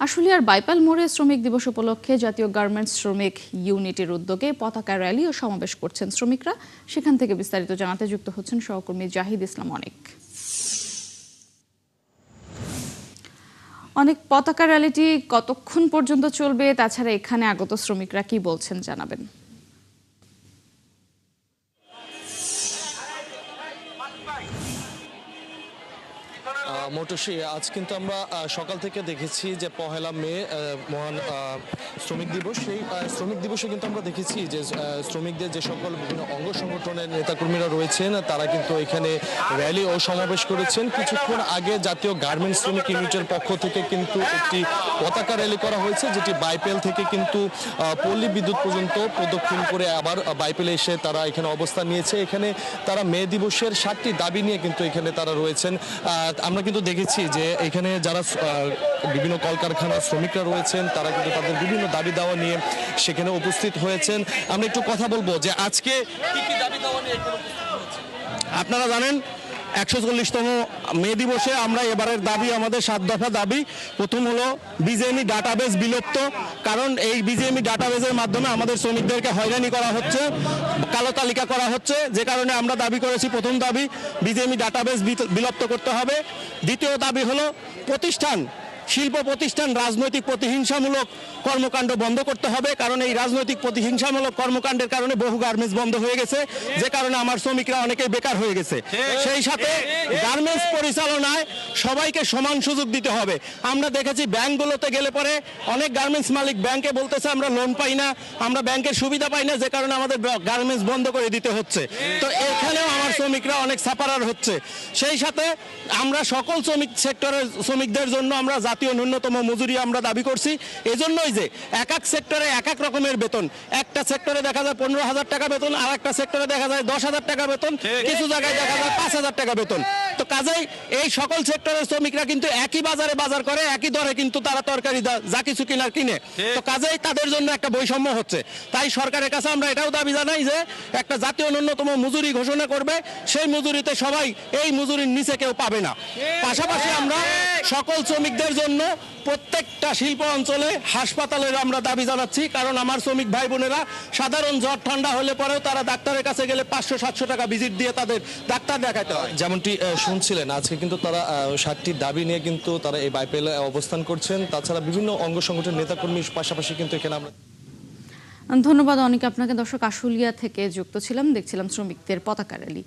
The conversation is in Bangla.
আশুলিয়ার বাইপাল মোড়ে শ্রমিক দিবস উপলক্ষে জাতীয় গার্মেন্টস শ্রমিক ইউনিটের উদ্যোগে পতাকা র্যালি ও সমাবেশ করছেন শ্রমিকরা। সেখান থেকে বিস্তারিত জানাতে যুক্ত হচ্ছেন সহকর্মী জাহিদ ইসলাম অনেক। পতাকা র্যালিটি কতক্ষণ পর্যন্ত চলবে, তাছাড়া এখানে আগত শ্রমিকরা কি বলছেন জানাবেন। মোটরসি আজ কিন্তু আমরা সকাল থেকে দেখেছি যে পহেলা মে মহান শ্রমিক দিবস। সেই শ্রমিক দিবসে কিন্তু আমরা দেখেছি যে শ্রমিকদের যে সকল বিভিন্ন অঙ্গ সংগঠনের নেতাকর্মীরা রয়েছেন তারা কিন্তু এখানে র্যালি ও সমাবেশ করেছেন। কিছুক্ষণ আগে জাতীয় গার্মেন্টস শ্রমিক ইউনিটের পক্ষ থেকে কিন্তু একটি পতাকা র্যালি করা হয়েছে, যেটি বাইপেল থেকে কিন্তু পল্লী বিদ্যুৎ পর্যন্ত প্রদক্ষিণ করে আবার বাইপেলে এসে তারা এখানে অবস্থান নিয়েছে। এখানে তারা মে দিবসের 7টি দাবি নিয়ে কিন্তু এখানে তারা রয়েছেন। আমরা কিন্তু দেখেছি যে এখানে যারা বিভিন্ন কলকারখানার শ্রমিকরা রয়েছেন তারা কিন্তু তাদের বিভিন্ন দাবি দাওয়া নিয়ে সেখানে উপস্থিত হয়েছেন। আমরা একটু কথা বলবো যে আজকে কি কি দাবি দাওয়া নিয়ে এখানে উপস্থিত হয়েছে। আপনারা জানেন 140তম মে দিবসে আমরা এবারের দাবি, আমাদের 7 দফা দাবি। প্রথম হলো বিজেএমই ডাটাবেস বিলুপ্ত, কারণ এই বিজেএমই ডাটাবেসের মাধ্যমে আমাদের শ্রমিকদেরকে হয়রানি করা হচ্ছে, কালো তালিকা করা হচ্ছে, যে কারণে আমরা দাবি করেছি প্রথম দাবি বিজেএমই ডাটাবেস বিলুপ্ত করতে হবে। দ্বিতীয় দাবি হলো শিল্প প্রতিষ্ঠান রাজনৈতিক প্রতিহিংসামূলক কর্মকাণ্ড বন্ধ করতে হবে, কারণ এই রাজনৈতিক প্রতিহিংসামূলক কর্মকাণ্ডের কারণে বহু গার্মেন্টস বন্ধ হয়ে গেছে, যে কারণে আমার শ্রমিকরা অনেকেই বেকার হয়ে গেছে। সেই সাথে গার্মেন্টস পরিচালনায় সবাইকে সমান সুযোগ দিতে হবে। আমরা দেখেছি ব্যাংকগুলোতে গেলে পরে অনেক গার্মেন্টস মালিক ব্যাংকে বলতেছে আমরা লোন পাই না, আমরা ব্যাংকের সুবিধা পাই না, যে কারণে আমাদের গার্মেন্টস বন্ধ করে দিতে হচ্ছে। তো এখানেও আমার শ্রমিকরা অনেক সাফারার হচ্ছে। সেই সাথে আমরা সকল শ্রমিক সেক্টরের শ্রমিকদের জন্য আমরা জাতীয় ন্যূনতম মজুরি আমরা দাবি করছি। এজন্যই যে এক এক সেক্টরে এক এক রকমের বেতন, একটা সেক্টরে দেখা যায় 15,000 টাকা বেতন, আর একটা সেক্টরে দেখা যায় 10,000 টাকা বেতন, কিছু জায়গায় দেখা যায় 5,000 টাকা বেতন। তো কাজেই এই সকল সেক্টরের শ্রমিকরা কিন্তু একই বাজারে বাজার করে, একই দরে কিন্তু তারা তরকারি যা কিছু কিনে। তো কাজেই তাদের জন্য একটা বৈষম্য হচ্ছে। তাই সরকারের কাছে আমরা এটাও দাবি জানাই যে একটা জাতীয় ন্যূনতম মজুরি ঘোষণা করবে, সেই মজুরিতে সবাই এই মজুরির নিচে কেউ পাবে না। পাশাপাশি আমরা সকল শ্রমিকদের জন্য প্রত্যেকটা শিল্প অঞ্চলে হাসপাতালের আমরা দাবি জানাচ্ছি, কারণ আমার শ্রমিক ভাই বোনেরা সাধারণ জ্বর ঠান্ডা হলে পরেও তারা ডাক্তারের কাছে গেলে 500-700 টাকা ভিজিট দিয়ে তাদের ডাক্তার দেখাতে হয়। যেমনটি শুনছিলেন, আজকে কিন্তু তারা 7টি দাবি নিয়ে কিন্তু তারা এই বাইপেলে অবস্থান করছেন। তাছাড়া বিভিন্ন অঙ্গ সংগঠনের নেতাকর্মীর পাশাপাশি কিন্তু এখানে আমরা ধন্যবাদ অনেক আপনাকে। দর্শক, আশুলিয়া থেকে যুক্ত ছিলাম, দেখছিলাম শ্রমিকদের পতাকা র্যালি।